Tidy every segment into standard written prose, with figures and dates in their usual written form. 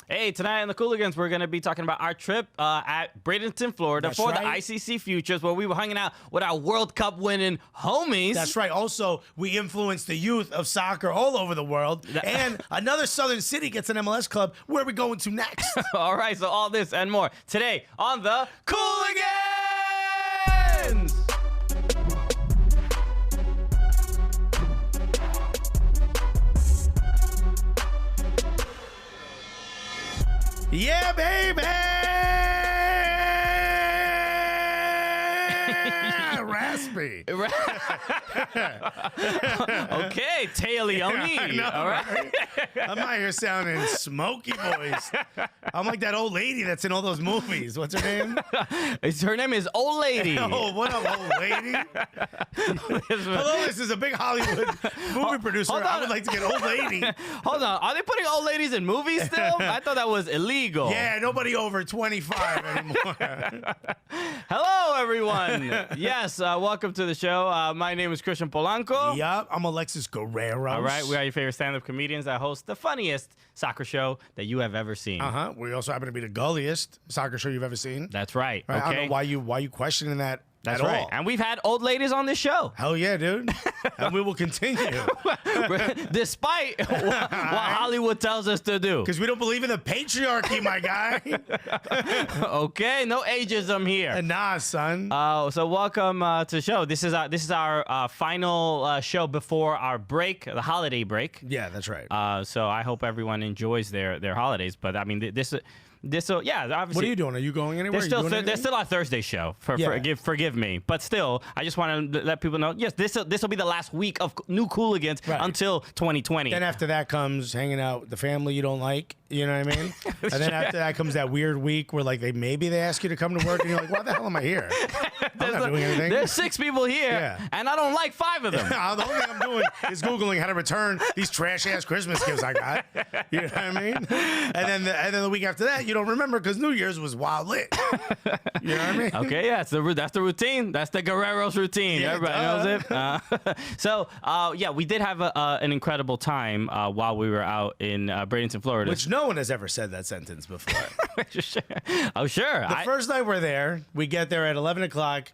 Hey, tonight on the Cooligans, we're going to be talking about our trip at Bradenton, Florida the ICC Futures, where we were hanging out with our World Cup winning homies. That's right. Also, we influenced the youth of soccer all over the world. And another southern city gets an MLS club. Where are we going to next? All right, so all this and more today on the Cooligans! Yeah, baby! Raspy. Okay, Taya Leone. All right. I'm out here sounding smoky voice. I'm like that old lady that's in all those movies. What's her name? Her name is Old Lady. Oh, what up, old lady? Hello, this is a big Hollywood movie producer. I would like to get Old Lady. Hold on. Are they putting old ladies in movies still? I thought that was illegal. Yeah, nobody over 25 anymore. Hello, everyone. Yes, welcome to the show. My name is Christian Polanco. Yup, I'm Alexis Guerrero. All right, we are your favorite stand-up comedians that host the funniest soccer show that you have ever seen. Uh-huh. We also happen to be the gulliest soccer show you've ever seen. That's right. Okay. I don't know why you questioning that. That's right. All. And we've had old ladies on this show. Hell yeah, dude. And we will continue. Despite what Hollywood tells us to do. Because we don't believe in the patriarchy, my guy. Okay, no ageism here. Nah, son. So welcome to the show. This is our final show before our break, the holiday break. Yeah, that's right. So I hope everyone enjoys their holidays. But I mean, yeah, obviously. What are you doing? Are you going anywhere? There's still our Thursday show. Forgive me, but still, I just want to let people know. Yes, this will be the last week of new Cooligans until 2020. Then after that comes hanging out with the family you don't like. You know what I mean? And then after that comes that weird week where like maybe they ask you to come to work and you're like, why the hell am I here? I'm not doing anything. There's 6 people here, and I don't like 5 of them. The only thing I'm doing is Googling how to return these trash ass Christmas gifts I got. You know what I mean? And then the week after that, you don't remember because New Year's was wild lit. You know what I mean? Okay, yeah, that's the routine. That's the Guerrero's routine. Yeah, everybody knows it. So we did have an incredible time while we were out in Bradenton, Florida. Which no one has ever said that sentence before. Oh, sure. The first night we're there, we get there at 11 o'clock.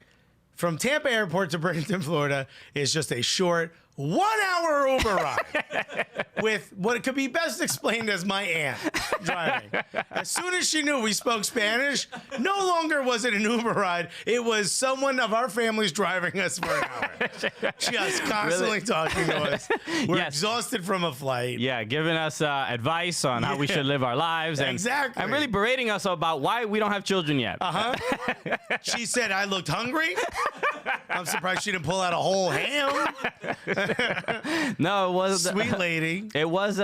From Tampa Airport to Bradenton, Florida is just a short 1-hour Uber ride with what could be best explained as my aunt driving. As soon as she knew we spoke Spanish, no longer was it an Uber ride. It was someone of our families driving us for an hour. Just constantly talking to us. We're exhausted from a flight. Yeah, giving us advice on how we should live our lives. And, exactly. And really berating us about why we don't have children yet. Uh-huh. She said I looked hungry. I'm surprised she didn't pull out a whole ham. No, it was sweet lady. It was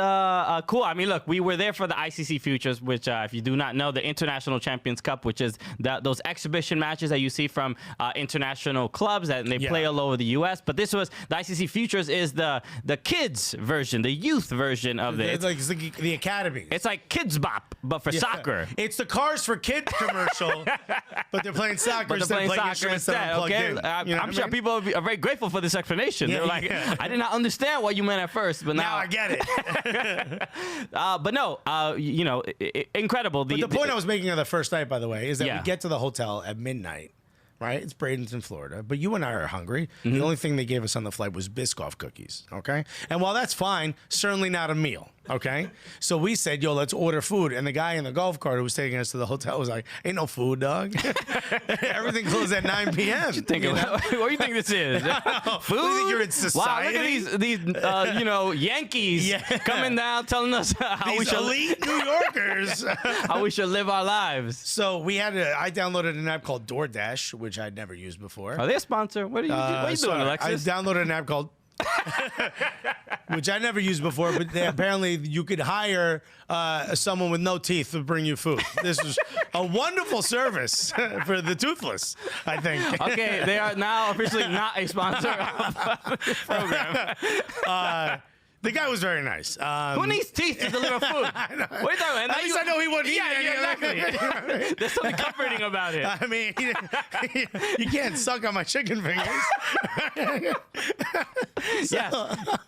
cool. I mean, look, we were there for the ICC Futures, which, if you do not know, the International Champions Cup, which is those exhibition matches that you see from international clubs that they play all over the U.S. But this was the ICC Futures is the kids version, the youth version of it. It's like the academy. It's like Kids Bop, but for soccer. It's the Cars for Kids commercial, but they're playing soccer instead of playing instruments that are plugged in. I'm sure people are very grateful for this explanation. They're like, I did not understand what you meant at first, but now I get it. But no, incredible. But the point I was making on the first night, by the way, is that we get to the hotel at midnight. Right? It's Bradenton, Florida. But you and I are hungry. Mm-hmm. The only thing they gave us on the flight was Biscoff cookies. Okay? And while that's fine, certainly not a meal. Okay? So we said, yo, let's order food. And the guy in the golf cart who was taking us to the hotel was like, ain't no food, dog. Everything closed at 9 p.m. What do you think this is? Food? What do you think you're in society? Wow, look at these Yankees coming down telling us how we should elite New Yorkers how we should live our lives. So I downloaded an app called DoorDash, which I'd never used before. Are they a sponsor? What are you doing, Alexis? I downloaded an app called which I never used before, but apparently you could hire someone with no teeth to bring you food. This is a wonderful service for the toothless, I think. Okay, they are now officially not a sponsor of the program. The guy was very nice. Who needs teeth to deliver food? At least I know he wouldn't eat any exactly. There's something comforting about it. I mean, you can't suck on my chicken fingers. Yes.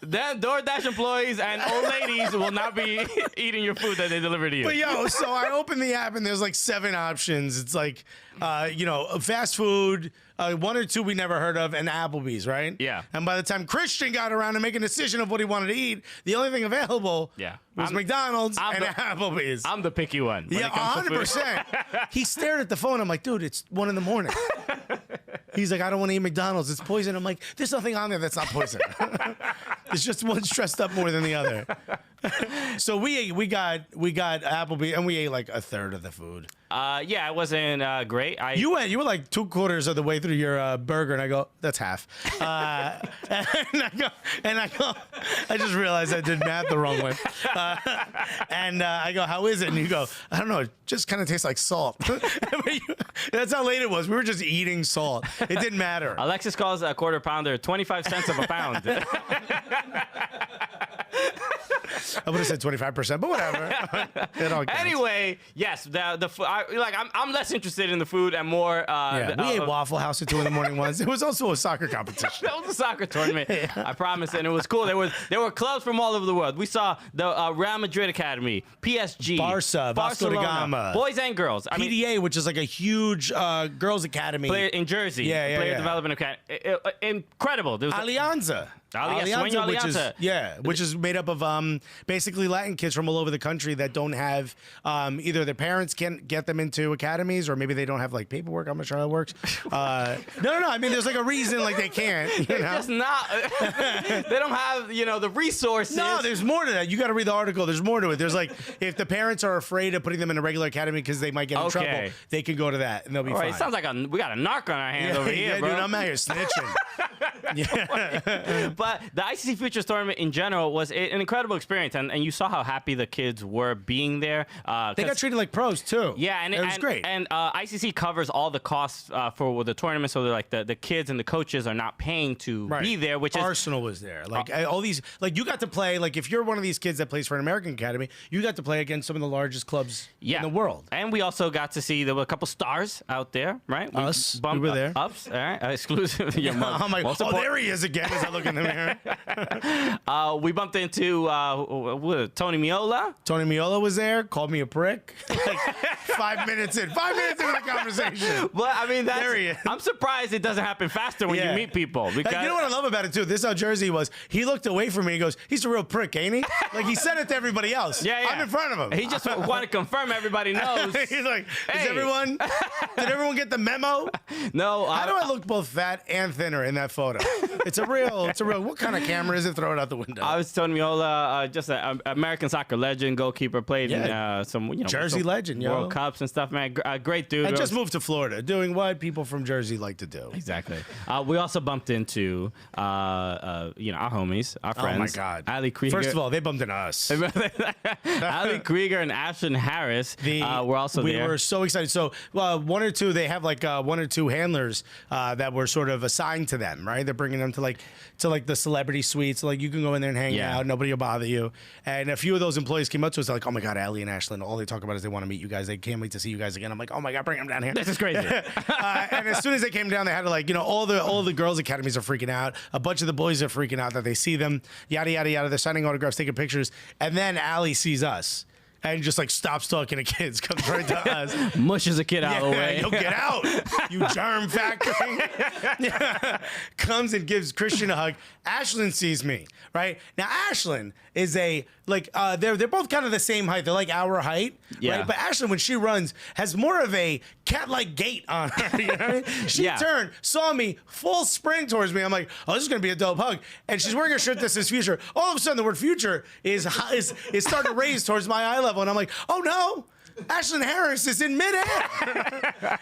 Then DoorDash employees and old ladies will not be eating your food that they deliver to you. But yo, so I opened the app and there's like 7 options. It's like, fast food, 1 or 2 we never heard of, and Applebee's, right? Yeah. And by the time Christian got around to make a decision of what he wanted to eat, the only thing available was McDonald's and Applebee's. I'm the picky one. Yeah, 100%. He stared at the phone. I'm like, dude, it's 1 a.m. He's like, I don't want to eat McDonald's. It's poison. I'm like, there's nothing on there that's not poison. It's just one's dressed up more than the other. So we got Applebee's, and we ate like a third of the food. Yeah, it wasn't great. You were like 2/4 of the way through your burger, and I go, that's half. And I go, I just realized I did math the wrong way. And I go, how is it? And you go, I don't know, it just kind of tastes like salt. That's how late it was. We were just eating salt. It didn't matter. Alexis calls a quarter pounder 25 cents of a pound. I would have said 25%, but whatever. It all counts. Anyway, yes, I'm less interested in the food and more. We ate Waffle House at 2 a.m. once. It was also a soccer competition. That was a soccer tournament. I promise, and it was cool. There were clubs from all over the world. We saw the Real Madrid Academy, PSG, Vasco da Gama, boys and girls. PDA, which is like a huge girls' academy in Jersey. Player Development Academy. Incredible. There was Alianza. Which is made up of basically Latin kids from all over the country that don't have either their parents can't get them into academies, or maybe they don't have like paperwork. I'm not sure how it works. No. I mean, there's like a reason like they can't. You know? It's just not. They don't have the resources. No, there's more to that. You got to read the article. There's more to it. There's like if the parents are afraid of putting them in a regular academy because they might get in trouble, they can go to that and they'll be fine. It sounds like we got a narc on our hands over here, bro. Dude, I'm out here snitching. But the ICC Futures tournament in general was an incredible experience, and you saw how happy the kids were being there. They got treated like pros too. Yeah, and it was great. And ICC covers all the costs for the tournament, so they're like the kids and the coaches are not paying to be there. Which Arsenal was there, like all these, like you got to play. Like if you're one of these kids that plays for an American academy, you got to play against some of the largest clubs in the world. And we also got to see there were a couple stars out there, right? We were there. Ups, all right, exclusive. I'm like, there he is again as I look in the mirror. We bumped into Tony Miola. Tony Miola was there, called me a prick. Like 5 minutes into the conversation. But I mean, there he is. I'm surprised it doesn't happen faster when you meet people. Because you know what I love about it too? This is how Jersey was. He looked away from me. He goes, he's a real prick, ain't he? Like he said it to everybody else. Yeah. I'm in front of him. He just wanted to confirm everybody knows. He's like, did everyone get the memo? No. How do I look both fat and thinner in that photo? It's a real, what kind of camera is it? Throw it out the window. I was Tony Miola, just an American soccer legend, goalkeeper, played in some Jersey legend, World Cups and stuff, man. Great dude. I just moved to Florida, doing what people from Jersey like to do. Exactly. We also bumped into our homies, our friends. Oh my God, Ali Krieger. First of all, they bumped into us. Ali Krieger and Ashlyn Harris were also there. We were so excited. So 1 or 2, they have like 1 or 2 handlers that were sort of assigned to them, right? They're bringing them to the celebrity suites. Like you can go in there and hang out. Nobody will bother you. And a few of those employees came up to us like, oh my God, Ali and Ashlyn, all they talk about is they want to meet you guys. They can't wait to see you guys again. I'm like, oh my God, bring them down here. This is crazy. And as soon as they came down, they had to all the girls' academies are freaking out. A bunch of the boys are freaking out that they see them. Yada, yada, yada. They're signing autographs, taking pictures. And then Ali sees us. And just stops talking to kids, comes right to us. Mushes a kid out of the way. Yo, get out, you germ factory. Comes and gives Christian a hug. Ashlyn sees me, right? Now, Ashlyn is they're both kind of the same height. They're like our height, right? But Ashlyn, when she runs, has more of a cat-like gait on her. You know what I mean? She turned, saw me, full sprint towards me. I'm like, oh, this is going to be a dope hug. And she's wearing a shirt that says future. All of a sudden, the word future is starting to raise towards my eye level. And I'm like, oh no, Ashlyn Harris is in midair.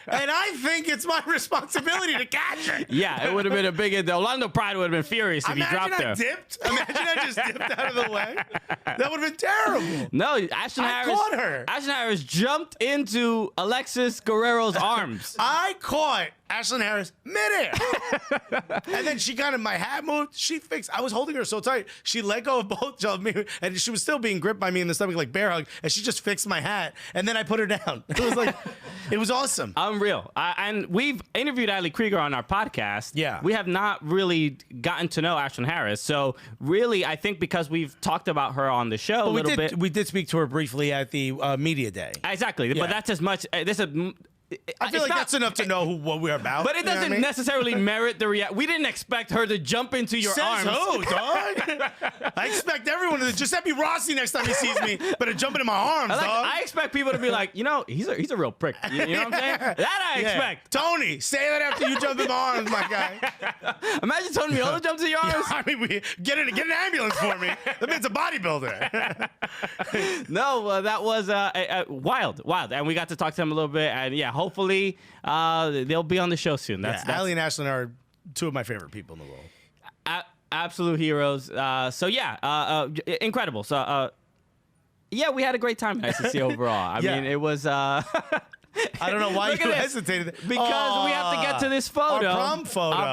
And I think it's my responsibility to catch her. Yeah, it would have been a big, the Orlando Pride would have been furious if you dropped her. Imagine I just dipped out of the way. That would have been terrible. No, Ashlyn caught her. Ashlyn Harris jumped into Alexis Guerrero's arms. I caught Ashlyn Harris, midair. And then she my hat moved. She fixed. I was holding her so tight. She let go of both of me, and she was still being gripped by me in the stomach like bear hug. And she just fixed my hat, and then I put her down. It was like, it was awesome. Unreal. And we've interviewed Krieger on our podcast. Yeah. We have not really gotten to know Ashlyn Harris. So really, I think because we've talked about her on the show a little bit. We did speak to her briefly at the media day. Exactly. Yeah. But that's as much. I feel like that's enough to know what we're about. But it doesn't necessarily merit the reaction. We didn't expect her to jump into your arms. Who, dog? I expect everyone to just be Rossi next time he sees me, better jump into my arms, dog. I expect people to be like, he's a real prick. You know what I'm saying? That I expect. Tony, say that after you jump in my arms, my guy. Imagine Tony Miola jumps in your arms. I mean, get an ambulance for me. That man's a bodybuilder. No, that was wild. And we got to talk to him a little bit, and hopefully they'll be on the show soon. Allie and Ashlyn are two of my favorite people in the world. Absolute heroes. Incredible. So we had a great time at ICC overall. I mean, it was. I don't know why you hesitated. Because we have to get to this photo. Our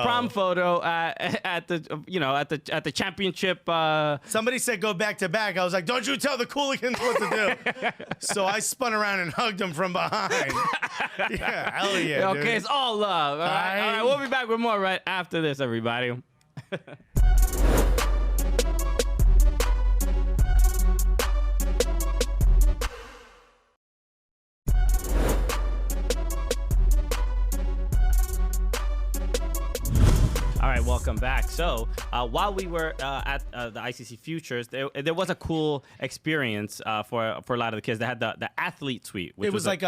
prom photo. At the championship. Somebody said go back to back. I was like, don't you tell the Cooligans what to do. So I spun around and hugged him from behind. Yeah, hell yeah. Okay, dude. It's all love. All right, we'll be back with more right after this, everybody. All right, welcome back. So while we were at the ICC Futures, there was a cool experience for a lot of the kids. They had the athlete suite. Which it was like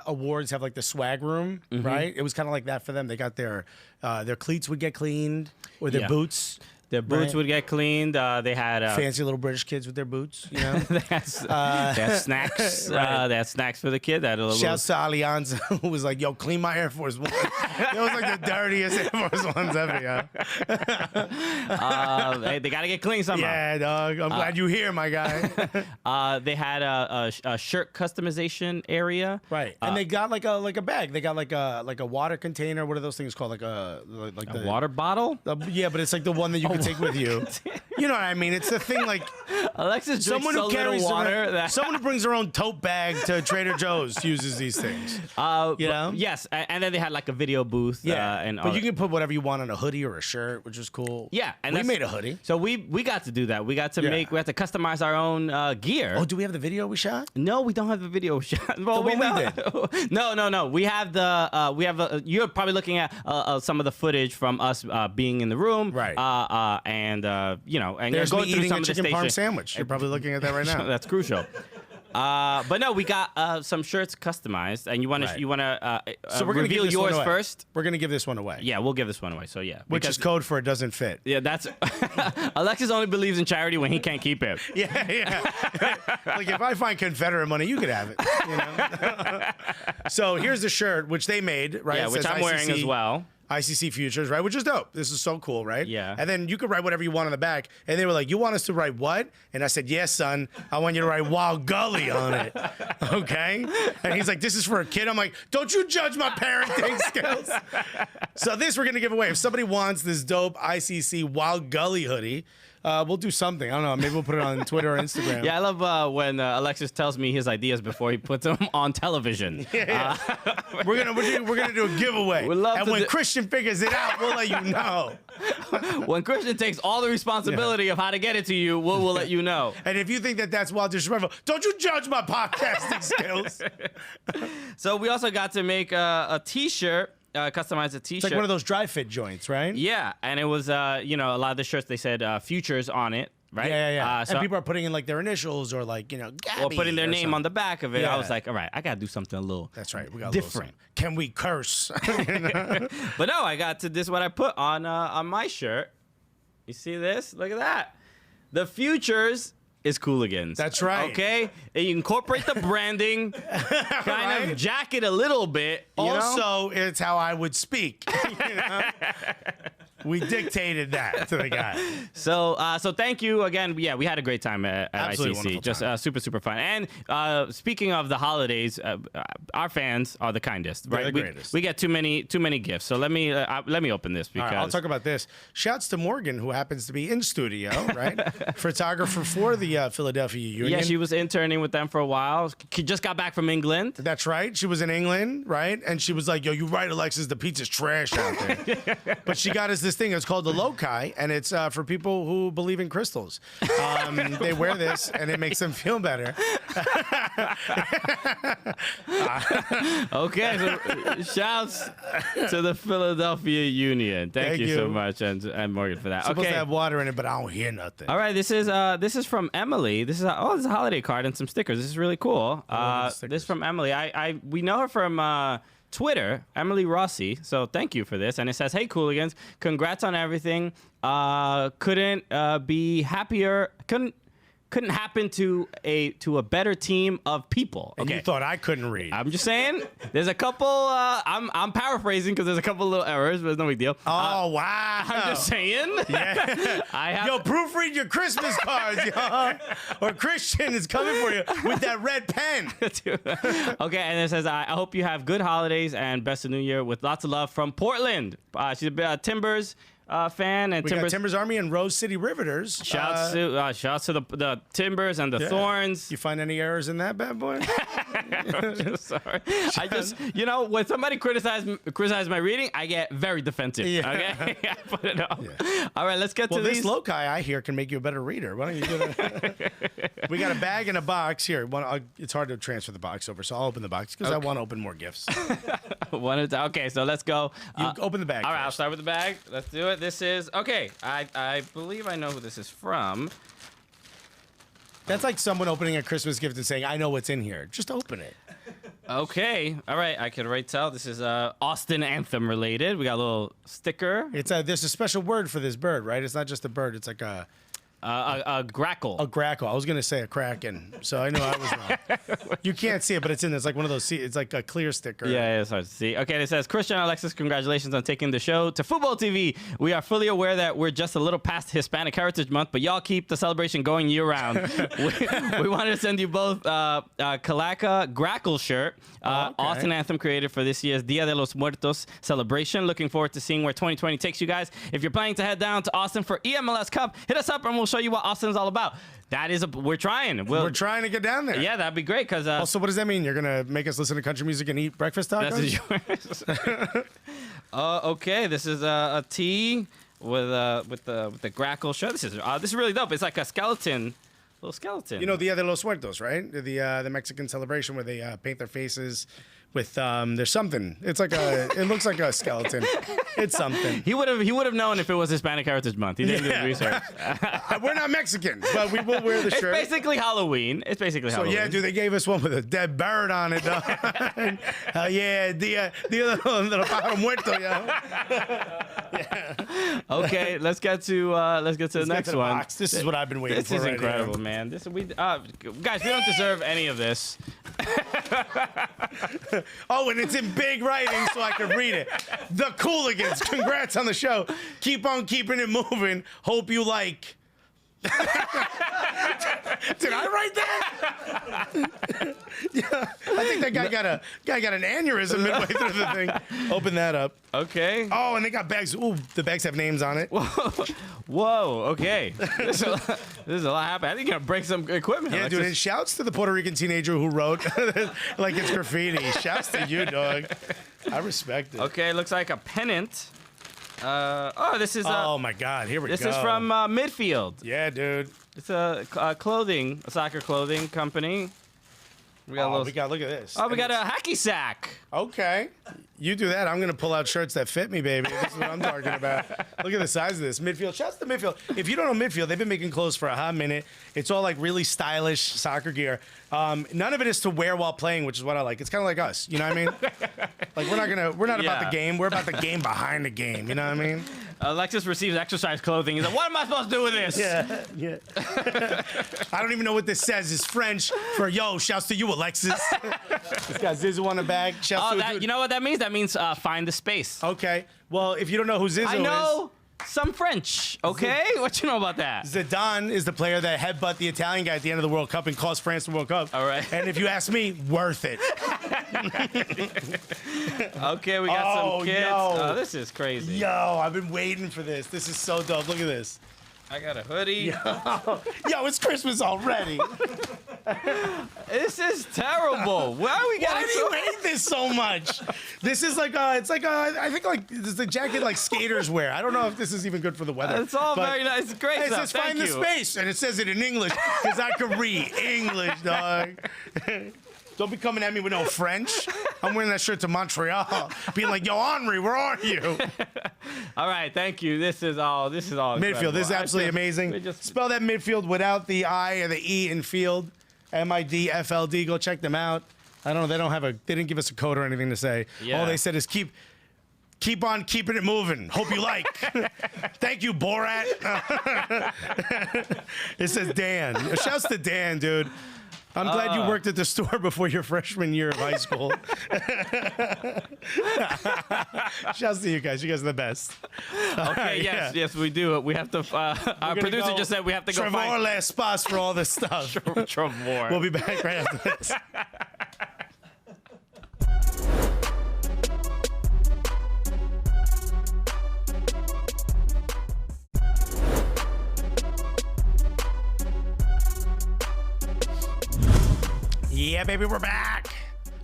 awards have like the swag room, right? It was kind of like that for them. They got their cleats would get cleaned or their boots. Their boots would get cleaned. They had fancy little British kids with their boots. You know, they had snacks. They had snacks for the kid. Shouts to Allianz, who was like, "Yo, clean my Air Force One." That was like the dirtiest Air Force Ones ever. They got to get clean somehow. Yeah, dog. I'm glad you're here, my guy. They had a shirt customization area. Right, and they got like a bag. They got like a water container. What are those things called? Like a water bottle. Yeah, but it's like the one that you can take with you. You know what I mean? It's the thing like Alexis drinks so little water. Someone who brings their own tote bag to Trader Joe's uses these things. You know? Yes, and then they had like a video booth. Yeah, but you can put whatever you want on a hoodie or a shirt, which is cool. Yeah, and we made a hoodie. So we got to do that. We got to we had to customize our own gear. Oh, do we have the video we shot? No, we don't have the video shot. Well, we did. No. We have you're probably looking at some of the footage from us being in the room, right? And there's going me through eating some a of the chicken parm stations. sandwich. You're probably looking at that right now. That's crucial. But no, we got some shirts customized, and you want to so we're gonna reveal give this yours one away. first. We're gonna give this one away. Yeah, we'll give this one away. So yeah, which is code for it doesn't fit. Yeah, that's Alexis only believes in charity when he can't keep it. Yeah. Like if I find Confederate money, you could have it. You know? So here's the shirt which they made, right? Yeah, which I'm wearing as well. ICC Futures, right? Which is dope. This is so cool, right? Yeah. And then you could write whatever you want on the back. And they were like, you want us to write what? And I said, yes, son. I want you to write Wild Gully on it. Okay? And he's like, this is for a kid. I'm like, don't you judge my parenting skills. So this we're going to give away. If somebody wants this dope ICC Wild Gully hoodie, we'll do something. I don't know. Maybe we'll put it on Twitter or Instagram. Yeah, I love when Alexis tells me his ideas before he puts them on television. Yeah. We're gonna do a giveaway. And when Christian figures it out, we'll let you know. When Christian takes all the responsibility of how to get it to you, we'll let you know. And if you think that's wild disrespectful, don't you judge my podcasting skills. So we also got to make a T-shirt. Customize a T-shirt. It's like one of those dry fit joints, right? Yeah, and it was a lot of the shirts they said Futures on it, right? Yeah. And people are putting in like their initials or like Gabby or putting their name something on the back of it. Yeah. I was like, all right, I gotta do something a little. That's right. We got different. Can we curse? But no, I got to this. What I put on my shirt. You see this? Look at that. The Futures is Cooligans. That's right. Okay? And you incorporate the branding, kind of jacket a little bit. Also, it's how I would speak. You know? We dictated that to the guy. So thank you again. Yeah, we had a great time at ICC. Just super, super fun. And speaking of the holidays, our fans are the kindest, right? They're the greatest. We get too many gifts. So let me open this because I'll talk about this. Shouts to Morgan, who happens to be in studio, right? Photographer for the Philadelphia Union. Yeah, she was interning with them for a while. She just got back from England. That's right. She was in England, right? And she was like, yo, you're right, Alexis, the pizza's trash out there. But she got us this thing. It's called the Loci, and it's for people who believe in crystals. They wear this, and it makes them feel better. Okay, so shouts to the Philadelphia Union. Thank you so much, and Morgan, for that. It's supposed to have water in it, but I don't hear nothing. All right, this is from Emily. This is a holiday card and some stickers. This is really cool. This is from Emily. We know her from Twitter, Emily Rossi. So thank you for this. And it says, "Hey, Cooligans, congrats on everything. Couldn't be happier. Couldn't happen to a better team of people." Okay. And you thought I couldn't read. I'm just saying, there's a couple. I'm paraphrasing because there's a couple little errors, but it's no big deal. Oh wow! I'm just saying. Yeah. Yo, proofread your Christmas cards, yo. Or Christian is coming for you with that red pen. Okay, and it says, "I hope you have good holidays and best of New Year with lots of love from Portland." She's a Timbers fan, and we got Timbers Army and Rose City Riveters. Shouts to the Timbers and the Thorns. You find any errors in that bad boy? Sorry. I just, when somebody criticizes my reading, I get very defensive. Yeah. Okay, I put it up. Yeah. All right, let's get to these. This loci, I hear, can make you a better reader. Why don't you do that? We got a bag and a box here. It's hard to transfer the box over, so I'll open the box because I want to open more gifts. Okay, so let's go. You open the bag. All right, I'll start with the bag. Let's do it. This is okay. I believe I know who this is from. That's like someone opening a Christmas gift and saying, "I know what's in here." Just open it. Okay. All right. I can already tell this is Austin Anthem related. We got a little sticker. There's a special word for this bird, right? It's not just a bird. It's like a grackle. A grackle. I was gonna say a kraken, so I know I was wrong. You can't see it, but it's in. It's like one of those. It's like a clear sticker. Yeah, it's hard to see. Okay, it says, "Christian, Alexis, congratulations on taking the show to fuboTV. We are fully aware that we're just a little past Hispanic Heritage Month, but y'all keep the celebration going year round. we wanted to send you both Calaca Grackle shirt, Austin Anthem created for this year's Dia de los Muertos celebration. Looking forward to seeing where 2020 takes you guys. If you're planning to head down to Austin for EMLS Cup, hit us up and we'll show you what Austin's all about." We're trying. We're trying to get down there. Yeah, that'd be great. Because also, what does that mean? You're gonna make us listen to country music and eat breakfast tacos? That's yours. Okay, this is a tee with the grackle shirt. This is really dope. It's like a skeleton. Little skeleton. You know, Dia de los Muertos, right? The Mexican celebration where they paint their faces with there's something. It's like it looks like a skeleton. It's something. He would have known if it was Hispanic Heritage Month. He didn't do his research. We're not Mexican, but we will wear the shirt. It's basically Halloween. So yeah, dude, they gave us one with a dead bird on it, though. Hell yeah, Dia de los Pájaro Muerto, yeah. Okay, let's get to the next one. Box. This is what I've been waiting for. This is incredible, man. Guys, we don't deserve any of this. Oh, and it's in big writing so I can read it. The Cooligans, congrats on the show. Keep on keeping it moving. Hope you like. Did I write that? Yeah, I think that guy got an aneurysm midway through the thing. Open that up. Okay. Oh, and they got bags. Ooh, the bags have names on it. Whoa. Okay. This is a lot happening. I think you're gonna break some equipment. Yeah, Alexis. dude. And shouts to the Puerto Rican teenager who wrote like it's graffiti. Shouts to you, dog. I respect it. Okay, looks like a pennant. This is. Oh my God! Here we go. This is from Midfield. Yeah, dude. It's a soccer clothing company. We got look at this. Oh, we got a hacky sack. Okay. You do that. I'm going to pull out shirts that fit me, baby. This is what I'm talking about. Look at the size of this. Midfield. Shouts to Midfield. If you don't know Midfield, they've been making clothes for a hot minute. It's all like really stylish soccer gear. None of it is to wear while playing, which is what I like. It's kind of like us. You know what I mean? Like we're not about the game. We're about the game behind the game. You know what I mean? Alexis receives exercise clothing. He's like, what am I supposed to do with this? Yeah. I don't even know what this says. It's French for yo. Shouts to you, Alexis. It's got Zizou on the bag. Shouts to you know what that means? That means find the space. Okay. Well, if you don't know who Zizou is. I know some French. Okay, what you know about that? Zidane is the player that headbutt the Italian guy at the end of the World Cup and cost France the World Cup. All right. And if you ask me, worth it. Okay, we got some kids. Yo. Oh, this is crazy. Yo, I've been waiting for this. This is so dope. Look at this. I got a hoodie. Yo, it's Christmas already. This is terrible. Why are we Why getting do so... you hate this so much? This is like, it's like, I think like, this is the jacket like skaters wear. I don't know if this is even good for the weather. It's all but very nice. It's great It stuff. says Thank find you. the space, and it says it in English because I can read English, dog. Don't be coming at me with no French. I'm wearing that shirt to Montreal, being like, "Yo, Henri, where are you?" All right, thank you. This is all. Midfield. incredible. This is absolutely amazing. Spell that midfield without the I or the E in field. MIDFLD. Go check them out. I don't know. They don't have a. They didn't give us a code or anything to say. Yeah. All they said is keep on keeping it moving. Hope you like. Thank you, Borat. It says Dan. Shouts to Dan, dude. I'm glad you worked at the store before your freshman year of high school. Shouts to you guys. You guys are the best. Okay, yes, we do. We have to. Our producer just said we have to go Trevor find l'espace for all this stuff. Trevor. We'll be back right after this. Yeah, baby, we're back.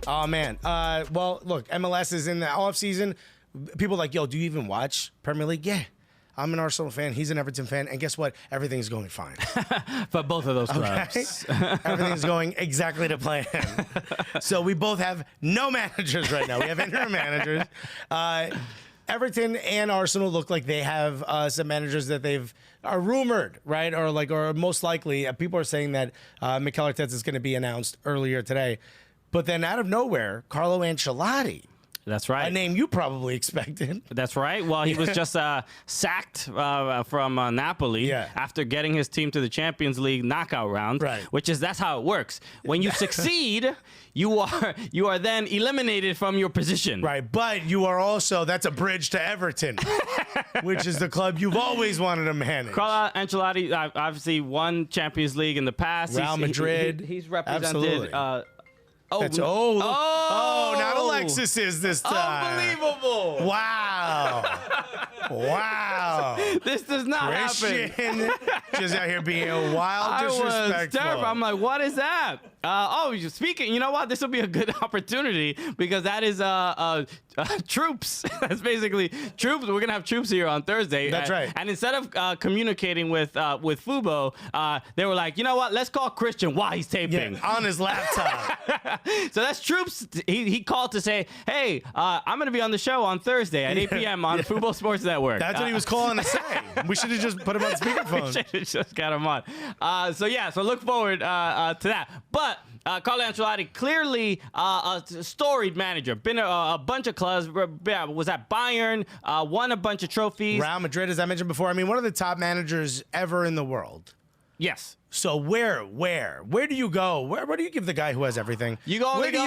Oh, man. Well, look, MLS is in the off season. People are like, yo, do you even watch Premier League? Yeah. I'm an Arsenal fan. He's an Everton fan. And guess what? Everything's going fine. For both of those clubs. Okay? Everything's going exactly to plan. So we both have no managers right now. We have interim managers. Everton and Arsenal look like they have some managers that are rumored, right? Or most likely, people are saying that Mikel Arteta is going to be announced earlier today. But then out of nowhere, Carlo Ancelotti, That's right. a name you probably expected. That's right. Well, he was just sacked from Napoli after getting his team to the Champions League knockout round. Right. That's how it works. When you succeed, you are then eliminated from your position. Right, but you are also, that's a bridge to Everton, which is the club you've always wanted to manage. Carlo Ancelotti obviously won Champions League in the past. Real Madrid. He's represented. Absolutely. Not Alexis is this time. Unbelievable. Wow. Wow. This does not happen. Christian just out here being wild, disrespectful. I was terrified. I'm like, what is that? Speaking, you know what? This will be a good opportunity because that is troops. That's basically troops. We're gonna have troops here on Thursday. That's right. And instead of communicating with Fubo, they were like, you know what? Let's call Christian while he's taping on his laptop. So that's troops. He called to say, hey, I'm gonna be on the show on Thursday at 8 p.m. on Fubo Sports Network. That's what he was calling to say. We should have just put him on speakerphone. We should have just got him on. So look forward to that. But Carlo Ancelotti, clearly a storied manager. Been a bunch of clubs. Was at Bayern. Won a bunch of trophies. Real Madrid, as I mentioned before. I mean, one of the top managers ever in the world. Yes. So where do you go? Where do you give the guy who has everything? Where do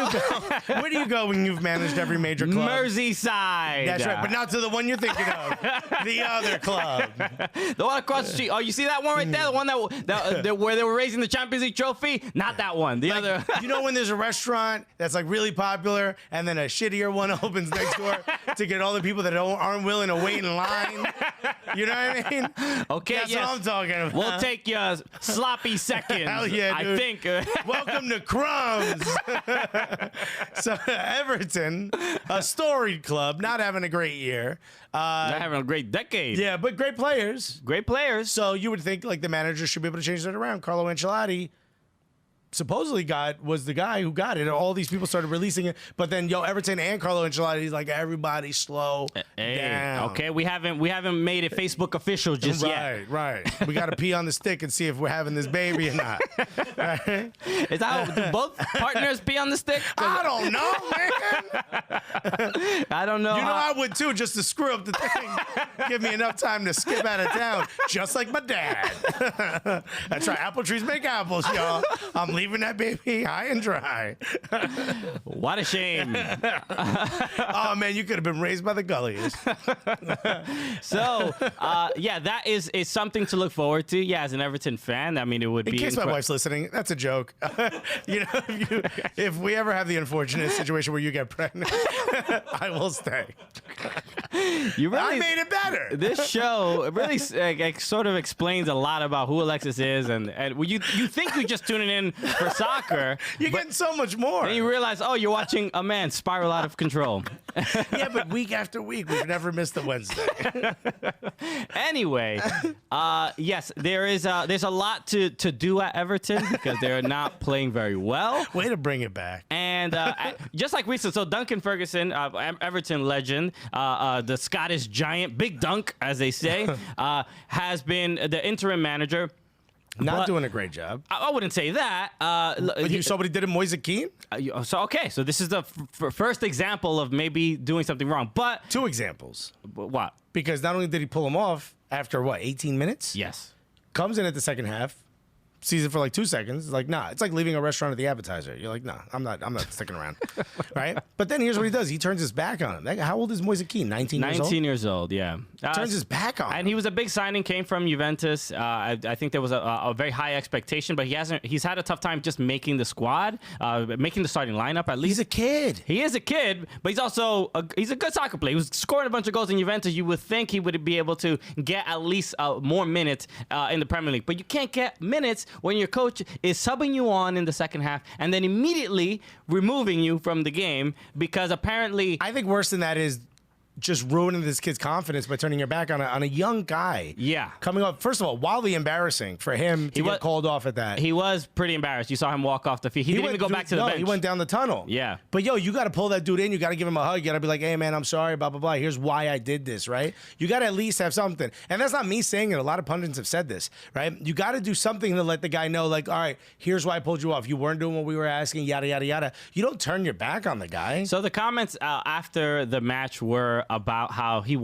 you go when you've managed every major club? Merseyside. That's right, but not to the one you're thinking of. The other club. The one across the street. Oh, you see that one right there? The one that where they were raising the Champions League trophy? Not that one. The other. You know when there's a restaurant that's like really popular and then a shittier one opens next door to get all the people that aren't willing to wait in line? You know what I mean? Okay, that's what I'm talking about. We'll take your sloppy seconds. Hell yeah, dude. I think. Welcome to Crumbs. So Everton, a storied club, not having a great year. Not having a great decade. Yeah, but great players. Great players. So you would think like the manager should be able to change that around. Carlo Ancelotti supposedly was the guy who got it. All these people started releasing it, but then Everton and Carlo Ancelotti's like, everybody slow down. Okay, we haven't made it Facebook official just yet. Right. We got to pee on the stick and see if we're having this baby or not. Right? Is that do both partners pee on the stick? I don't know, man. I don't know. You know, I would too, just to screw up the thing. Give me enough time to skip out of town, just like my dad. That's right. Apple trees make apples, y'all. I'm leaving leaving that baby high and dry. What a shame. Oh, man, you could have been raised by the Gullies. So, yeah, that is something to look forward to. Yeah, as an Everton fan, I mean, it would be... In case my wife's listening, that's a joke. You know, if we ever have the unfortunate situation where you get pregnant, I will stay. I made it better. This show really sort of explains a lot about who Alexis is, and you think you're just tuning in for soccer. You're getting so much more. Then you realize, oh, you're watching a man spiral out of control. Yeah, but week after week, we've never missed a Wednesday. Anyway, yes, there's a lot to do at Everton because they're not playing very well. Way to bring it back. And just like recently, so Duncan Ferguson, Everton legend, the Scottish giant, Big Dunk, as they say, has been the interim manager. Not doing a great job. I wouldn't say that. But you saw what he did in Moise Keane? So this is the first example of maybe doing something wrong. But 2 examples. What? Because not only did he pull him off after, 18 minutes? Yes. Comes in at the second half, sees it for like 2 seconds. It's like, nah. It's like leaving a restaurant at the appetizer. You're like, nah, I'm not sticking around. Right? But then here's what he does. He turns his back on him. How old is Moise Keane? 19 years old? 19 years old, yeah. Turns his back on him. And he was a big signing, came from Juventus. I think there was a very high expectation, but he's had a tough time just making the squad, making the starting lineup at least. He's a kid. He is a kid, but he's also he's a good soccer player. He was scoring a bunch of goals in Juventus. You would think he would be able to get at least more minutes in the Premier League. But you can't get minutes when your coach is subbing you on in the second half and then immediately removing you from the game because apparently... I think worse than that is just ruining this kid's confidence by turning your back on a young guy. Yeah. Coming up, first of all, wildly embarrassing for him to get called off at that. He was pretty embarrassed. You saw him walk off the field. He didn't even go back to the bench. He went down the tunnel. Yeah. But, you got to pull that dude in. You got to give him a hug. You got to be like, hey, man, I'm sorry, blah, blah, blah. Here's why I did this, right? You got to at least have something. And that's not me saying it. A lot of pundits have said this, right? You got to do something to let the guy know, like, all right, here's why I pulled you off. You weren't doing what we were asking, yada, yada, yada. You don't turn your back on the guy. So the comments after the match were about how he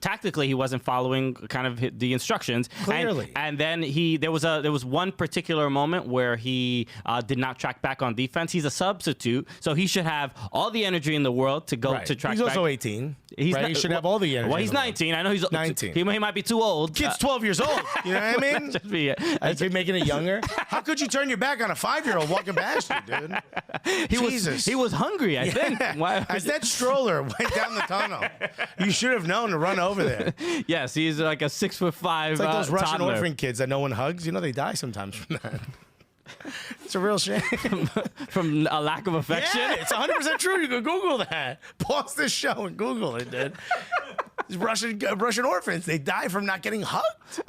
tactically wasn't following kind of the instructions. Clearly. And then there was one particular moment where he did not track back on defense. He's a substitute, so he should have all the energy in the world to go to track back. He's also 18. He should have all the energy. Well, he's 19. I know he's 19. He might be too old. Kid's 12 years old. You know what I mean? Just be making it younger. How could you turn your back on a 5-year-old walking past you, dude? He was hungry, I think. As that stroller went down the tunnel, you should have known to run over there. Yes, he's like a 6'5". It's like those Russian toddler. orphan kids that no one hugs. They die sometimes from that. It's a real shame. From a lack of affection? Yeah, it's 100% true. You can Google that. Pause this show and Google it, dude. These Russian orphans, they die from not getting hugged.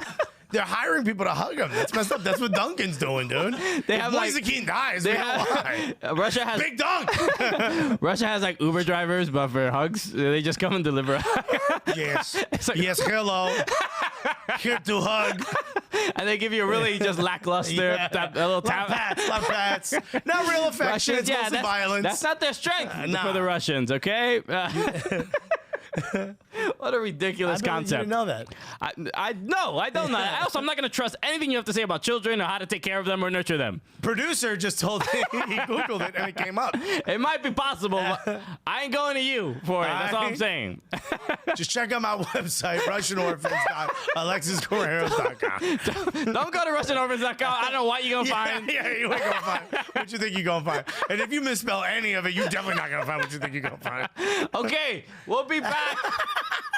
They're hiring people to hug them. That's messed up. That's what Duncan's doing, dude. If Moise Keane dies, Russia has Big Dunk. Russia has like Uber drivers, but for hugs, they just come and deliver. Yes. Yes, hello. Here to hug. And they give you a really just lackluster little tap. Love pats. Not real affection. Russians, it's mostly violence. That's not their strength for the Russians, okay? What a ridiculous concept. You didn't know that. I don't know. Also, I'm not going to trust anything you have to say about children or how to take care of them or nurture them. Producer just told me he Googled it and it came up. It might be possible, but I ain't going to you for it. That's all I'm saying. Just check out my website, RussianOrphans.AlexisGuerreros.com. Don't go to RussianOrphans.com. I don't know what you're going to find. Yeah, you ain't going to find what you think you're going to find. And if you misspell any of it, you're definitely not going to find what you think you're going to find. Okay, we'll be back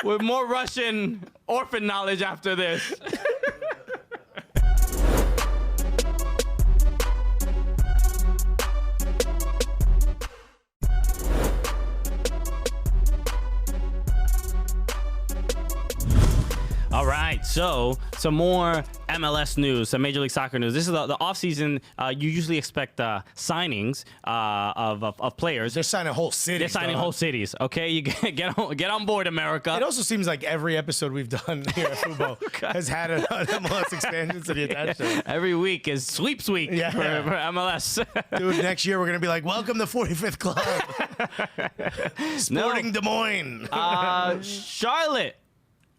with more Russian orphan knowledge after this. All right, so some more MLS news, some Major League Soccer news. This is the offseason. You usually expect signings of players. They're signing whole cities. They're signing whole cities. Okay, you get on board, America. It also seems like every episode we've done here at Fubo has had an MLS expansion city attached to it. Every week is sweeps week for MLS. Dude, next year we're going to be like, welcome to 45th Club. Sporting Des Moines. Charlotte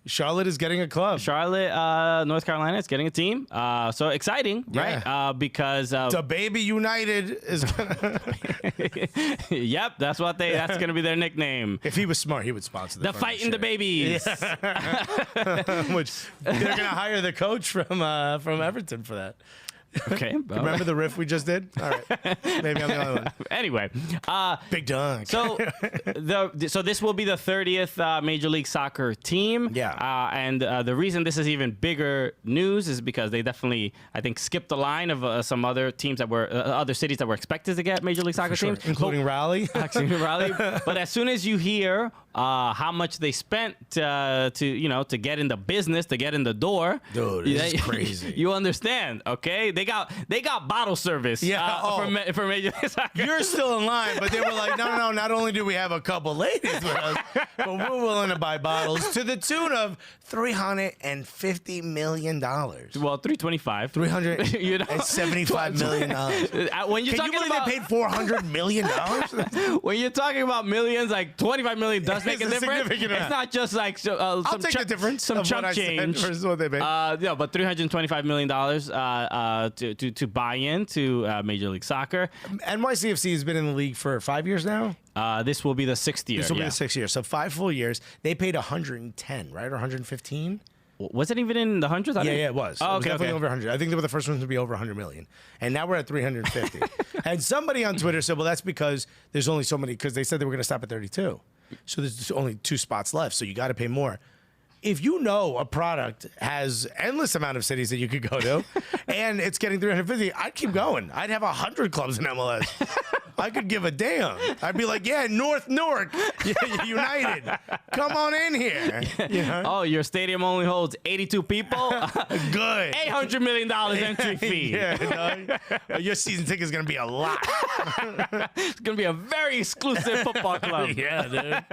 Charlotte is getting a club. Charlotte, North Carolina is getting a team. So exciting, right? Because the Baby United is gonna yep, that's gonna be their nickname. If he was smart, he would sponsor the Fighting the Babies. Yeah. Which they're gonna hire the coach from Everton for that. Okay. Remember the riff we just did? All right. Maybe I'm the only one. Anyway. Big dunk. So this will be the 30th Major League Soccer team. Yeah. And the reason this is even bigger news is because they definitely, I think, skipped the line of some other teams that were, other cities that were expected to get Major League Soccer teams. Including Raleigh. But as soon as you hear how much they spent to get in the business, to get in the door. Dude, this is crazy. You understand, okay? They got bottle service for Major League Soccer. You're still in line, but they were like, no, not only do we have a couple ladies with us, but we're willing to buy bottles to the tune of $350 million. Well, 325. $375 million. When you're Can you believe they paid $400 million? When you're talking about millions, like 25 million does make a difference. It's not just like I'll take the difference. Some chump change versus what they paid. Yeah, but $325 million to buy into Major League Soccer. NYCFC has been in the league for 5 years now. This will be the 6th year. This will be the 6th year. So 5 full years. They paid 110, right? Or 115? Was it even in the hundreds? Yeah, it was. Oh, it was definitely over 100. I think they were the first ones to be over 100 million. And now we're at 350. And somebody on Twitter said, well, that's because there's only so many, because they said they were going to stop at 32. So there's only 2 spots left. So you got to pay more. If you know a product has endless amount of cities that you could go to, and it's getting 350, I'd keep going. I'd have 100 clubs in MLS. I could give a damn. I'd be like, yeah, North Newark United, come on in here. You know? Oh, your stadium only holds 82 people? Good. $800 million entry fee. Yeah, no, your season ticket is going to be a lot. It's going to be a very exclusive football club. Yeah, dude.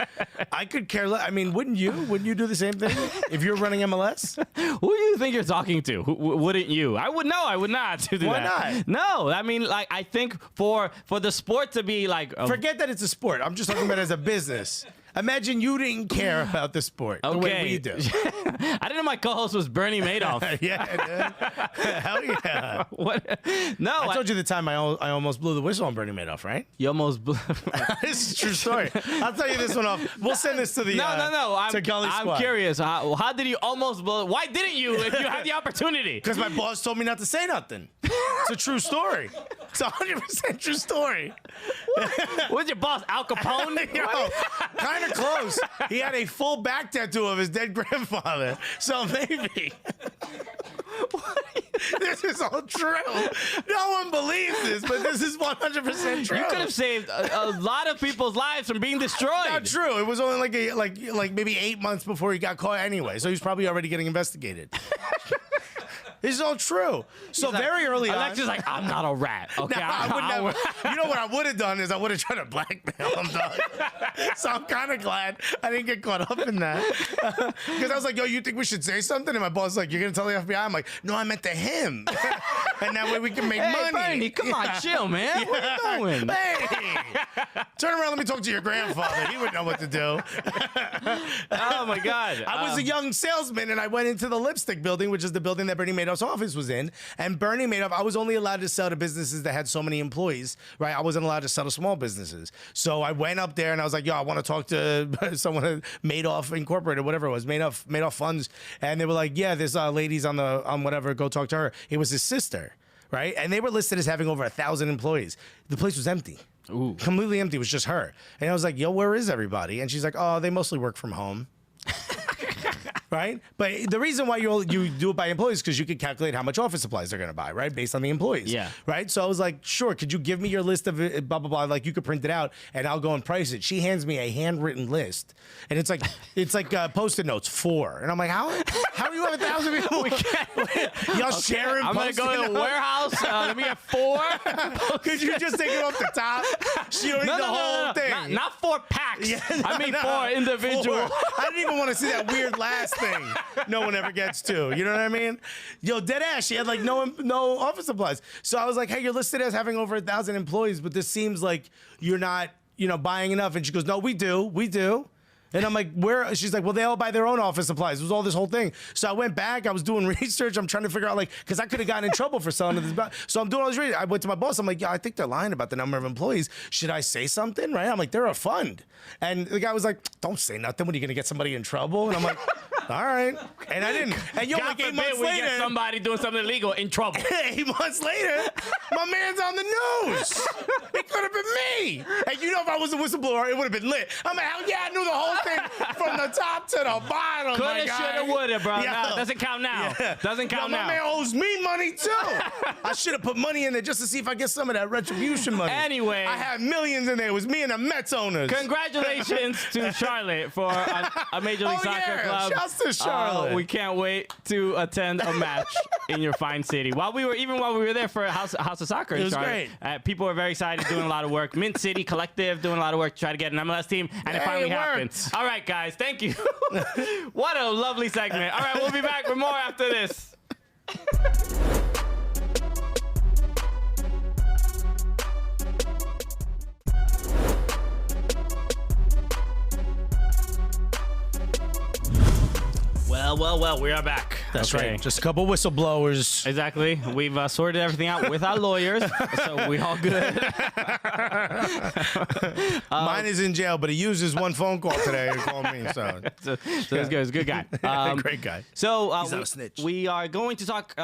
I could care less. I mean, wouldn't you? Wouldn't you do the same thing if you're running MLS? Who do you think you're talking to? Wouldn't you? I would not do Why that. not? No, I mean, like, I think for the sport to be like... Forget that it's a sport. I'm just talking about it as a business. Imagine you didn't care about the sport the way we do. I didn't know my co-host was Bernie Madoff. Yeah, dude. Hell yeah. What? No. I told you the time I almost blew the whistle on Bernie Madoff, right? You almost blew... This is a true story. I'll tell you this one off. We'll send this to the No. I'm curious. How did you almost blow... Why didn't you if you had the opportunity? Because my boss told me not to say nothing. It's a true story. It's 100% true story. Was your boss Al Capone? Kind of close. He had a full back tattoo of his dead grandfather. So maybe. This is all true. No one believes this, but this is 100% true. You could have saved a lot of people's lives from being destroyed. Not true. It was only like maybe 8 months before he got caught anyway. So he's probably already getting investigated. This is all true. So very early on, Alexis is like, I'm not a rat. Okay, no, I would never. You know what I would have done is I would have tried to blackmail him, dog. So I'm kind of glad I didn't get caught up in that. Because I was like, yo, you think we should say something? And my boss was like, you're going to tell the FBI? I'm like, no, I meant to him. And that way we can make money. Bernie, come on, chill, man. What are you doing? Hey, turn around, let me talk to your grandfather. He would know what to do. Oh, my God. I was a young salesman, and I went into the lipstick building, which is the building that Bernie Madoff's office was in. And Bernie Madoff, I was only allowed to sell to businesses that had so many employees, right? I wasn't allowed to sell to small businesses. So I went up there, and I was like, yo, I want to talk to someone at Madoff Incorporated, whatever it was, Madoff Funds. And they were like, yeah, this lady's on whatever, go talk to her. It was his sister. Right? And they were listed as having over 1,000 employees. The place was empty. Ooh. Completely empty. It was just her. And I was like, yo, where is everybody? And she's like, oh, they mostly work from home. Right? But the reason why you do it by employees is because you can calculate how much office supplies they're going to buy, right? Based on the employees. Yeah. Right? So I was like, sure, could you give me your list of it, blah, blah, blah. Like, you could print it out, and I'll go and price it. She hands me a handwritten list. And it's like Post-it notes, 4. And I'm like, how do you have 1,000 people? Y'all sharing I'm going to go to the warehouse. Let me have 4. Could you just take it off the top? She don't need the whole thing. Not 4 packs. Yeah, I mean 4 individual. 4. I didn't even want to see that weird last thing no one ever gets to. You know what I mean? Yo, dead ass. She had like no office supplies. So I was like, hey, you're listed as having over 1,000 employees, but this seems like you're not, buying enough. And she goes, no, we do. And I'm like, where? She's like, well, they all buy their own office supplies. It was all this whole thing. So I went back. I was doing research. I'm trying to figure out, like, because I could have gotten in trouble for selling this. So I'm doing all this research. I went to my boss. I'm like, yeah, I think they're lying about the number of employees. Should I say something? Right? I'm like, they're a fund. And the guy was like, don't say nothing. When are you going to get somebody in trouble? And I'm like, all right. And I didn't. And yo, like 8 months later, get somebody doing something illegal in trouble. 8 months later, my man's on the news. It could have been me. And you know, if I was a whistleblower, it would have been lit. I'm like, hell yeah, I knew the whole thing from the top to the bottom. Coulda, shoulda, woulda, bro. Yeah. No, doesn't count now. Yeah. Doesn't count now. My man owes me money too. I should have put money in there just to see if I get some of that retribution money. Anyway, I had millions in there. It was me and the Mets owners. Congratulations to Charlotte for a Major League Soccer club. Shouts to Charlotte. We can't wait to attend a match in your fine city. While we were there for House of Soccer in Charlotte, people were very excited, doing a lot of work. Mint City Collective doing a lot of work to try to get an MLS team, and it finally happened. All right, guys, thank you. What a lovely segment. All right, we'll be back with more after this. Well, we are back. That's right. Just a couple whistleblowers. Exactly. We've sorted everything out with our lawyers, so we all good. Mine is in jail, but he used his one phone call today to call me. So it's good. He's a good guy. Great guy. So he's not a snitch. We are going to talk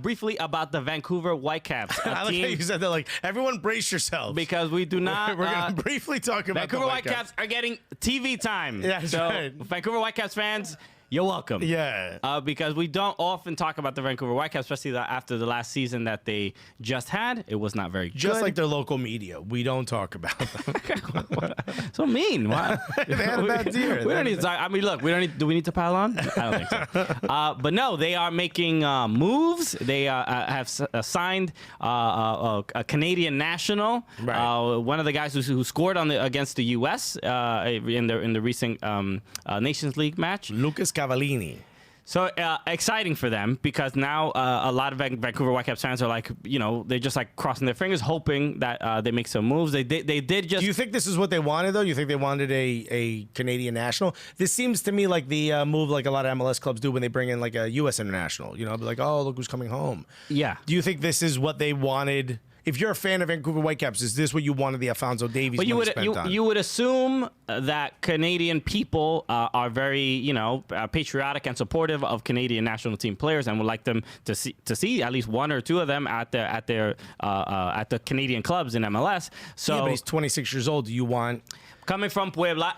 briefly about the Vancouver Whitecaps. I like how you said that. Like, everyone brace yourselves. Because we do not. We're going to briefly talk about Vancouver Whitecaps are getting TV time. Yeah, that's right. Vancouver Whitecaps fans, you're welcome. Yeah. Because we don't often talk about the Vancouver Whitecaps, especially after the last season that they just had. It was not very good. Just like their local media. We don't talk about them. So mean. Why? They had a bad year. We don't need to talk. I mean, look, do we need to pile on? I don't think so. But no, they are making moves. They have signed a Canadian national. Right. One of the guys who scored against the U.S. In the recent Nations League match. Lucas Cavallini. So exciting for them, because now a lot of Vancouver Whitecaps fans are like, they're just like crossing their fingers, hoping that they make some moves. They did just. Do you think this is what they wanted, though? You think they wanted a Canadian national? This seems to me like the move like a lot of MLS clubs do when they bring in like a U.S. international. Be like, oh, look who's coming home. Yeah. Do you think this is what they wanted? If you're a fan of Vancouver Whitecaps, is this what you wanted the Alphonso Davies money spent on? You would assume that Canadian people are very, patriotic and supportive of Canadian national team players, and would like them to see at least one or two of them at the Canadian clubs in MLS. So, yeah, but he's 26 years old. Do you want? Coming from Puebla,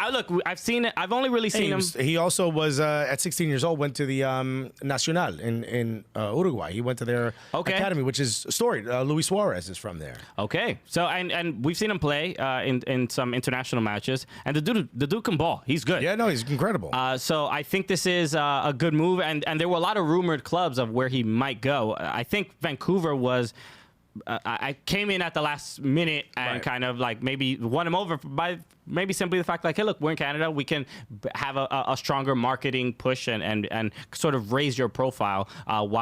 I've seen it. I've only really seen him. He also was at 16 years old. Went to the Nacional in Uruguay. He went to their academy, which is storied. Luis Suarez is from there. Okay, so and we've seen him play in some international matches, and the dude can ball. He's good. Yeah, no, he's incredible. So I think this is a good move, and there were a lot of rumored clubs of where he might go. I think Vancouver was. I came in at the last minute and kind of like maybe won him over by maybe simply the fact like, hey, look, we're in Canada. We can have a stronger marketing push and sort of raise your profile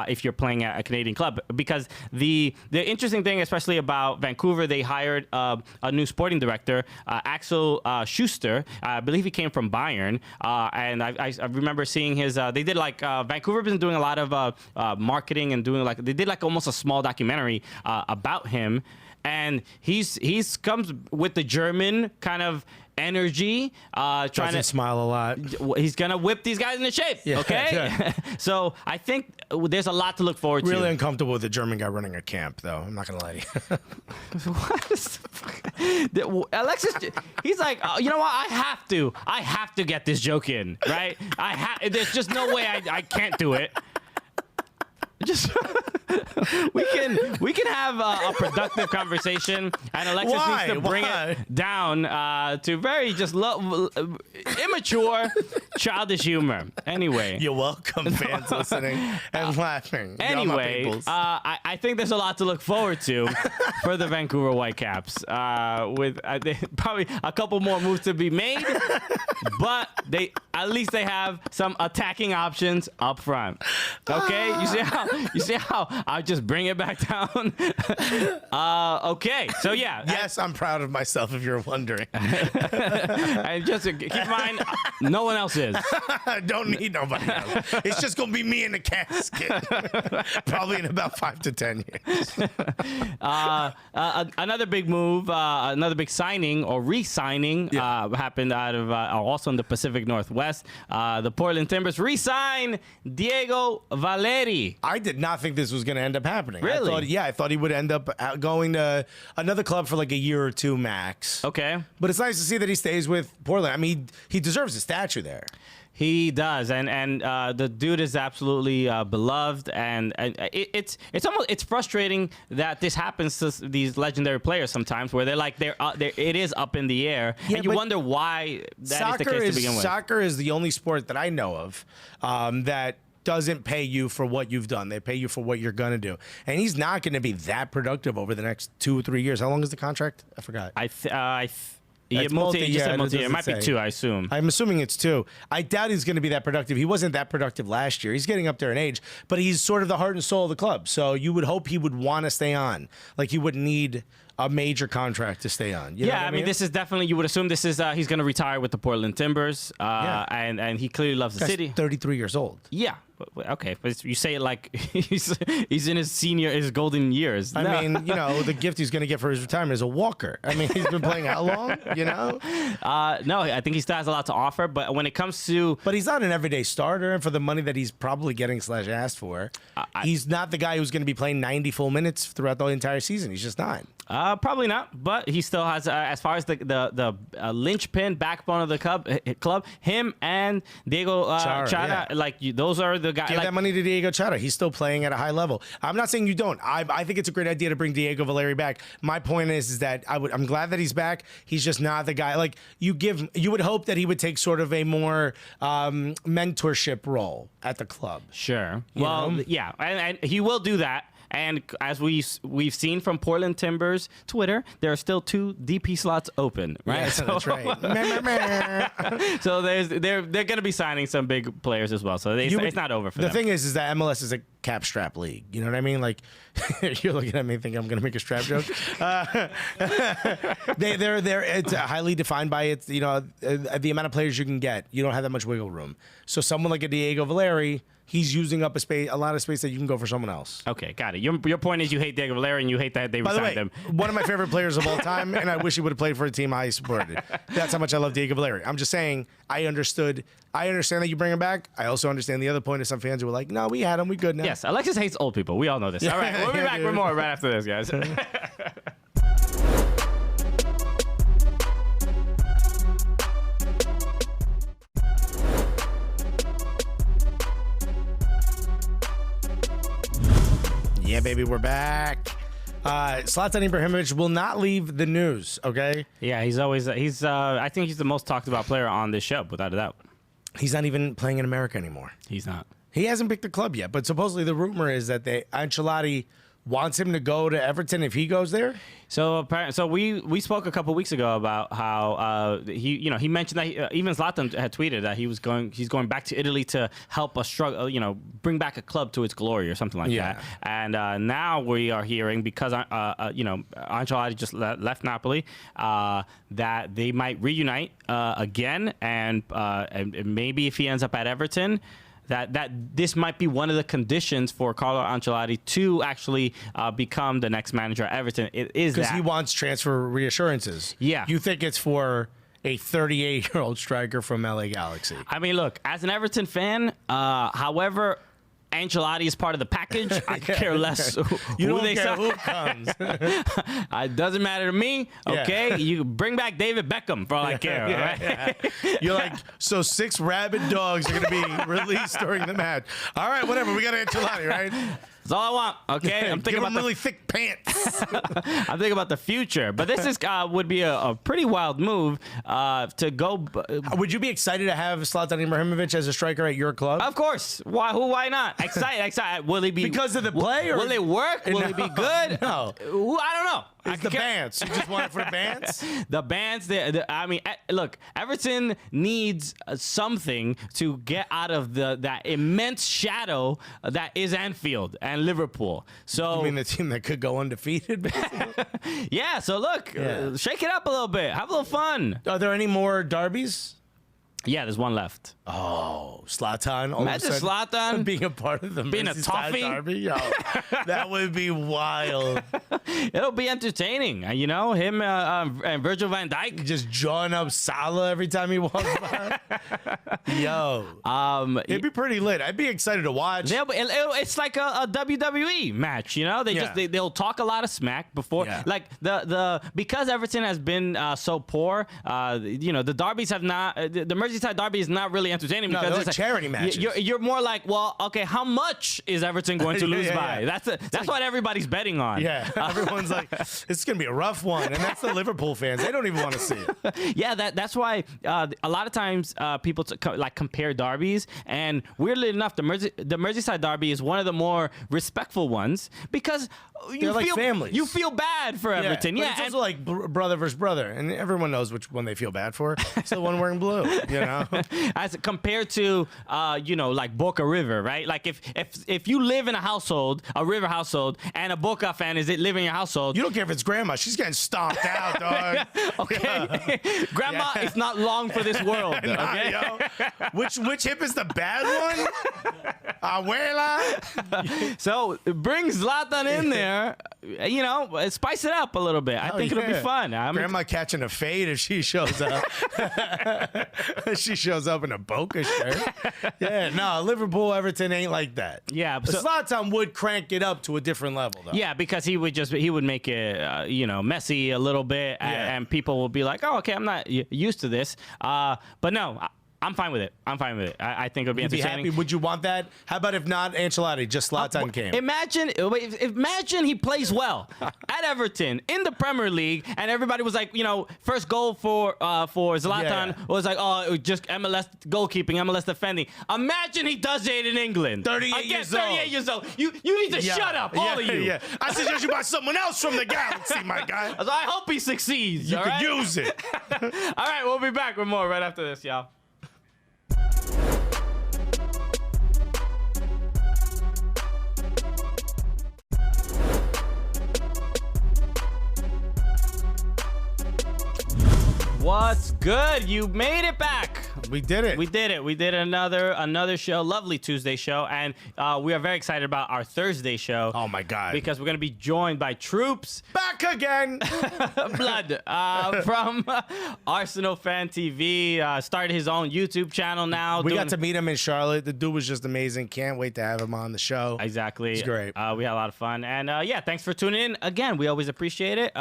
if you're playing at a Canadian club. Because the interesting thing, especially about Vancouver, they hired a new sporting director, Axel Schuster. I believe he came from Bayern. And I remember seeing his, they did like, Vancouver has been doing a lot of marketing and doing like, they did like almost a small documentary about him, and he's comes with the German kind of energy, trying to smile a lot. He's gonna whip these guys into shape. Yeah, okay, yeah. So I think there's a lot to look forward to. Really uncomfortable with a German guy running a camp, though. I'm not gonna lie to you. Alexis, he's like, oh, you know what? I have to get this joke in, right? There's just no way I can't do it. Just we can have a productive conversation, and Alexis needs to bring it down to very just immature, childish humor. Anyway, you're welcome, fans listening and laughing. Anyway, I think there's a lot to look forward to for the Vancouver Whitecaps. With probably a couple more moves to be made, but at least they have some attacking options up front. Okay, you see how I'll just bring it back down. Okay, so yeah. Yes, I'm proud of myself if you're wondering. And just keep in mind, no one else is. I don't need nobody else. It's just going to be me in the casket. Probably in about 5 to 10 years. Another big move, another big signing or re-signing happened out of also in the Pacific Northwest. The Portland Timbers re-sign Diego Valeri. I did not think this was going to end up happening. Really? I thought he would end up going to another club for like a year or two max. Okay. But it's nice to see that he stays with Portland. I mean, he deserves a statue there. He does, and the dude is absolutely beloved, and it's frustrating that this happens to these legendary players sometimes, where they're like it is up in the air, and you wonder why that is the case to begin with. Soccer is the only sport that I know of that doesn't pay you for what you've done. They pay you for what you're gonna do, and he's not going to be that productive over the next 2 or 3 years. How long is the contract? I forgot. Multi-year. It might be 2, I assume. I'm assuming it's 2. I doubt he's going to be that productive. He wasn't that productive last year. He's getting up there in age, but he's sort of the heart and soul of the club. So you would hope he would want to stay on. Like he would need a major contract to stay on. You know what I mean? This is definitely, you would assume this is, he's going to retire with the Portland Timbers. And he clearly loves the city. 33 years old. Yeah. Okay, but you say it like he's in his golden years. I mean, the gift he's going to get for his retirement is a walker. I mean, he's been playing how long, No, I think he still has a lot to offer, but when it comes to... But he's not an everyday starter, and for the money that he's probably getting / asked for, he's not the guy who's going to be playing 90 full minutes throughout the entire season. He's just not. Probably not, but he still has, as far as the linchpin backbone of the club, him and Diego Chara, those are the guys. Give that money to Diego Chara. He's still playing at a high level. I'm not saying you don't. I think it's a great idea to bring Diego Valeri back. My point is that I'm glad that he's back. He's just not the guy. Like you would hope that he would take sort of a more mentorship role at the club. Sure. Yeah, and he will do that. And as we've seen from Portland Timbers Twitter, there are still 2 DP slots open, right? Yeah, that's right. So they're going to be signing some big players as well. So it's not over for them. The thing is that MLS is a cap strap league. You know what I mean? Like you're looking at me thinking I'm going to make a strap joke. It's highly defined by the amount of players you can get. You don't have that much wiggle room. So someone like a Diego Valeri, he's using up a lot of space that you can go for someone else. Okay, got it. Your point is you hate Diego Valeri and you hate that they resigned him. One of my favorite players of all time, and I wish he would have played for a team I supported. That's how much I love Diego Valeri. I'm just saying, I understand that you bring him back. I also understand the other point of some fans who were like, no, we had him. We good now. Yes, Alexis hates old people. We all know this. All right, we'll be back with more right after this, guys. Yeah, baby, we're back. Zlatan Ibrahimovic will not leave the news, okay? Yeah, I think he's the most talked about player on this show, without a doubt. He's not even playing in America anymore. He's not. He hasn't picked a club yet, but supposedly the rumor is that Ancelotti wants him to go to Everton if he goes there. So we spoke a couple weeks ago about how he mentioned that even Zlatan had tweeted that he's going back to Italy to help bring back a club to its glory or something like that. And now we are hearing, because Ancelotti just left Napoli, that they might reunite again, and maybe if he ends up at Everton, that this might be one of the conditions for Carlo Ancelotti to actually become the next manager at Everton. It is because he wants transfer reassurances. Yeah. You think it's for a 38-year-old striker from LA Galaxy? I mean, look, as an Everton fan, however Ancelotti is part of the package, I care less you don't they care sign. who comes. It doesn't matter to me. Okay, Yeah. You bring back David Beckham for all I care. Yeah, all right? yeah. You're like, so 6 rabid dogs are going to be released during the match. All right, whatever. We got Ancelotti, right? That's all I want. Okay, I'm thinking Give about him really thick pants. I'm thinking about the future, but this is would be a pretty wild move to go. Would you be excited to have Zlatan Ibrahimovic as a striker at your club? Of course. Why not? Excited. Will he be because of the play? Or? Will it work? Will it be good? No. I don't know. It's the bands. You just want it for the bands? The bands, I mean, look, Everton needs something to get out of that immense shadow that is Anfield and Liverpool. So, I mean, the team that could go undefeated, basically. yeah, so look, shake it up a little bit. Have a little fun. Are there any more derbies? Yeah, there's one left. Oh, Zlatan. Imagine Zlatan being a part of the being a Merseyside toughie. derby. Yo, that would be wild. It'll be entertaining. You know, him and Virgil van Dijk. Just jawing up Salah every time he walks by. Yo. It'd be pretty lit. I'd be excited to watch. It's like a WWE match, you know? They'll talk a lot of smack before. Yeah. Like, because Everton has been so poor, you know, the derbies have not, the Merseyside derby is not really entertaining because they're it's like charity matches. You're more like, well, okay, how much is Everton going to lose by? Yeah. That's what everybody's betting on. Yeah, everyone's like, it's going to be a rough one. And that's the Liverpool fans. They don't even want to see it. Yeah, that's why a lot of times people compare derbies. And weirdly enough, the Merseyside derby is one of the more respectful ones because They're like families. You feel bad for Everton. But it's also like brother versus brother. And everyone knows which one they feel bad for. It's the one wearing blue, you know? As compared to, you know, like Boca River, right? Like if you live in a River household, and a Boca fan is living in your household. You don't care if it's grandma. She's getting stomped out, dog. Okay. Grandma is not long for this world. Okay. Yo. Which hip is the bad one? Abuela. So bring Zlatan in there, you know, spice it up a little bit. I think it'll be fun. Grandma catching a fade if she shows up. She shows up in a Boca shirt. Yeah, no, Liverpool, Everton ain't like that. Yeah, so Zlatan would crank it up to a different level, though. Yeah, because he would make it, you know, messy a little bit, and people will be like, oh, okay, I'm not used to this. But no, I'm fine with it. I think it'll be entertaining. Be happy. Would you want that? How about if not Ancelotti, just Zlatan came? Imagine he plays well at Everton in the Premier League, and everybody was like, you know, first goal for Zlatan was like, oh, just MLS goalkeeping, MLS defending. Imagine he does it in England. 38 years old. You need to shut up, all of you. Yeah. I suggest you buy someone else from the Galaxy, my guy. So I hope he succeeds. You could use it. All right, we'll be back with more right after this, y'all. What's good? You made it back. We did it. We did another show, lovely Tuesday show, and we are very excited about our Thursday show. Oh my God! Because we're gonna be joined by troops back again, blood from Arsenal Fan TV. Started his own YouTube channel now. We got to meet him in Charlotte. The dude was just amazing. Can't wait to have him on the show. Exactly, it's great. We had a lot of fun, and yeah, thanks for tuning in again. We always appreciate it.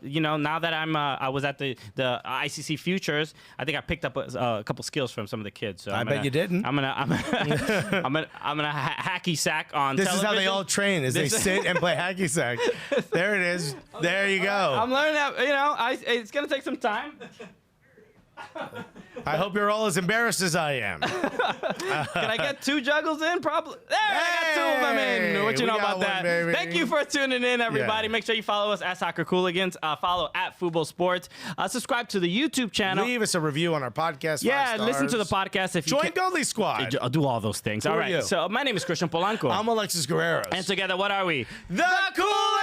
You know, now that I was at the ICC Futures, I think I picked up a couple skills from some of the kids. So I bet you didn't. I'm gonna hacky sack on this television. Is how they all train, is they sit and play hacky sack. There it is. There you go. I'm learning that, you know, it's gonna take some time. I hope you're all as embarrassed as I am. Can I get 2 juggles in? Probably. There, I got 2 of them in. What you know about that? Baby. Thank you for tuning in, everybody. Yeah. Make sure you follow us at Soccer Cooligans. Follow at Fubo Sports. Subscribe to the YouTube channel. Leave us a review on our podcast. Yeah, listen to the podcast. If you join Goldie Squad. I'll do all those things. All right. So my name is Christian Polanco. I'm Alexis Guerrero. And together, what are we? The Cooligans!